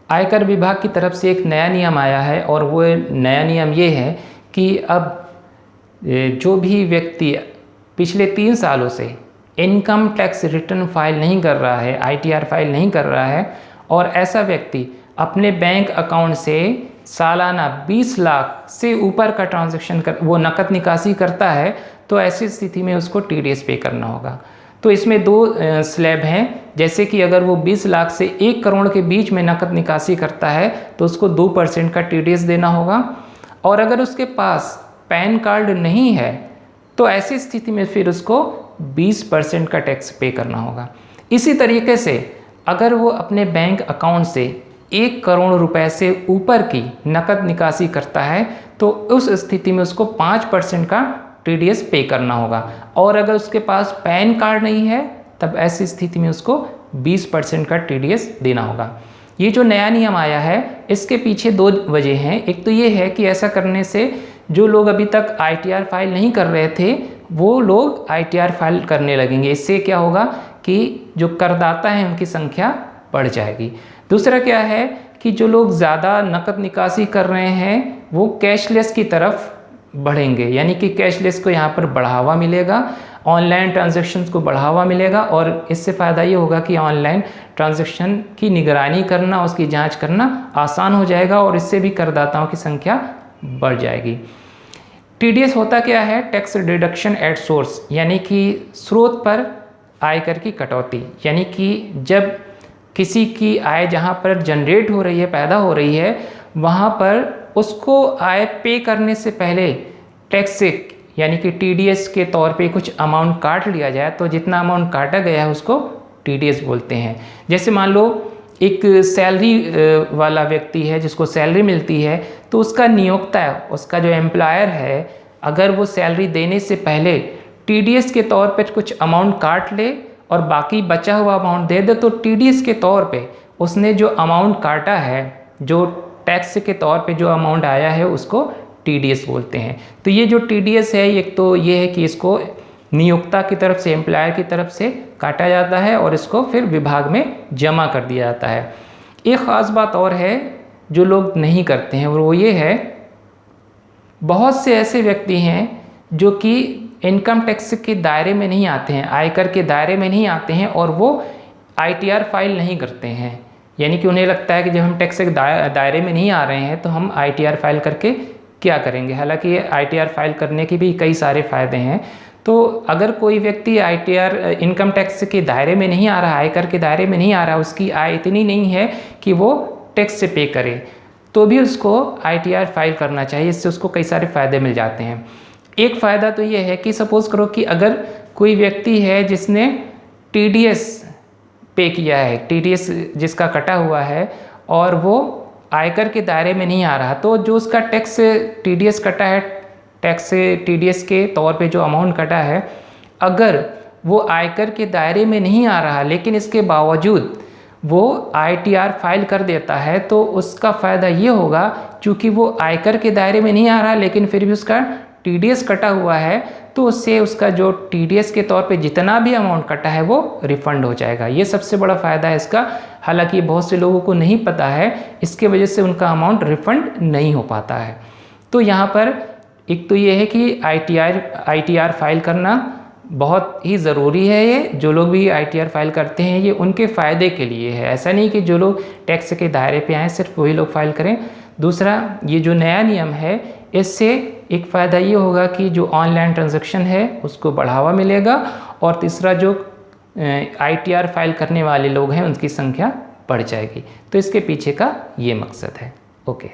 आयकर विभाग की तरफ से एक नया नियम आया है और वो नया नियम ये है कि अब जो भी व्यक्ति पिछले 3 सालों से इनकम टैक्स रिटर्न फाइल नहीं कर रहा है, ITR फाइल नहीं कर रहा है, और ऐसा व्यक्ति अपने बैंक अकाउंट से सालाना 20 लाख से ऊपर का ट्रांजैक्शन वो नकद निकासी करता है, तो ऐसी स्थिति में उसको TDS पे करना होगा। तो इसमें 2 स्लैब हैं। जैसे कि अगर वो 20 लाख से 1 करोड़ के बीच में नकद निकासी करता है तो उसको 2% का TDS देना होगा, और अगर उसके पास पैन कार्ड नहीं है तो ऐसी स्थिति में फिर उसको 20% का टैक्स पे करना होगा। इसी तरीके से अगर वो अपने बैंक अकाउंट से 1 करोड़ रुपए से ऊपर की नकद निकासी करता है तो उस स्थिति में उसको 5% का TDS पे करना होगा, और अगर उसके पास पैन कार्ड नहीं है तब ऐसी स्थिति में उसको 20% का TDS देना होगा। ये जो नया नियम आया है इसके पीछे 2 वजह हैं। एक तो ये है कि ऐसा करने से जो लोग अभी तक ITR फाइल नहीं कर रहे थे वो लोग ITR फाइल करने लगेंगे। इससे क्या होगा कि जो करदाता हैं उनकी संख्या बढ़ जाएगी। दूसरा क्या है कि जो लोग ज़्यादा नकद निकासी कर रहे हैं वो कैशलेस की तरफ बढ़ेंगे, यानी कि कैशलेस को यहाँ पर बढ़ावा मिलेगा, ऑनलाइन ट्रांजैक्शंस को बढ़ावा मिलेगा, और इससे फ़ायदा ये होगा कि ऑनलाइन ट्रांजैक्शन की निगरानी करना, उसकी जांच करना आसान हो जाएगा, और इससे भी करदाताओं की संख्या बढ़ जाएगी। TDS होता क्या है? टैक्स डिडक्शन एट सोर्स, यानी कि स्रोत पर आयकर की कटौती। यानी कि जब किसी की आय जहाँ पर जनरेट हो रही है, पैदा हो रही है, वहाँ पर उसको आय पे करने से पहले टैक्स से यानी कि TDS के तौर पे कुछ अमाउंट काट लिया जाए, तो जितना अमाउंट काटा गया है उसको TDS बोलते हैं। जैसे मान लो एक सैलरी वाला व्यक्ति है जिसको सैलरी मिलती है, तो उसका नियोक्ता है, उसका जो एम्प्लॉयर है, अगर वो सैलरी देने से पहले TDS के तौर पे कुछ अमाउंट काट ले और बाकी बचा हुआ अमाउंट दे दे, तो TDS के तौर पे उसने जो अमाउंट काटा है, जो टैक्स के तौर पे जो अमाउंट आया है, उसको TDS बोलते हैं। तो ये जो TDS है, एक तो ये है कि इसको नियोक्ता की तरफ से, एम्प्लॉयर की तरफ से काटा जाता है और इसको फिर विभाग में जमा कर दिया जाता है। एक ख़ास बात और है जो लोग नहीं करते हैं, और वो ये है, बहुत से ऐसे व्यक्ति हैं जो कि इनकम टैक्स के दायरे में नहीं आते हैं, आयकर के दायरे में नहीं आते हैं, और वो ITR फाइल नहीं करते हैं। यानी कि उन्हें लगता है कि जब हम टैक्स के दायरे में नहीं आ रहे हैं तो हम ITR फाइल करके क्या करेंगे। हालांकि ये ITR फाइल करने के भी कई सारे फ़ायदे हैं। तो अगर कोई व्यक्ति ITR इनकम टैक्स के दायरे में नहीं आ रहा, आयकर के दायरे में नहीं आ रहा, उसकी आय इतनी नहीं है कि वो टैक्स से पे करे, तो भी उसको ITR फाइल करना चाहिए। इससे उसको कई सारे फ़ायदे मिल जाते हैं। एक फ़ायदा तो ये है कि सपोज़ करो कि अगर कोई व्यक्ति है जिसने TDS पे किया है, TDS जिसका कटा हुआ है, और वो आयकर के दायरे में नहीं आ रहा, तो जो उसका टैक्स TDS कटा है, टैक्स TDS के तौर पे जो अमाउंट कटा है, अगर वो आयकर के दायरे में नहीं आ रहा लेकिन इसके बावजूद वो ITR फाइल कर देता है, तो उसका फ़ायदा ये होगा, चूँकि वो आयकर के दायरे में नहीं आ रहा लेकिन फिर भी उसका TDS कटा हुआ है, तो उससे उसका जो TDS के तौर पे जितना भी अमाउंट कटा है वो रिफ़ंड हो जाएगा। ये सबसे बड़ा फ़ायदा है इसका। हालांकि बहुत से लोगों को नहीं पता है, इसके वजह से उनका अमाउंट रिफ़ंड नहीं हो पाता है। तो यहाँ पर एक तो ये है कि ITR फाइल करना बहुत ही ज़रूरी है। ये जो लोग भी ITR फाइल करते हैं ये उनके फ़ायदे के लिए है। ऐसा नहीं कि जो लोग टैक्स के दायरे पे आएँ सिर्फ वही लोग फाइल करें। दूसरा, ये जो नया नियम है, इससे एक फ़ायदा ये होगा कि जो ऑनलाइन ट्रांजैक्शन है उसको बढ़ावा मिलेगा, और तीसरा जो ITR फाइल करने वाले लोग हैं उनकी संख्या बढ़ जाएगी। तो इसके पीछे का ये मकसद है। ओके।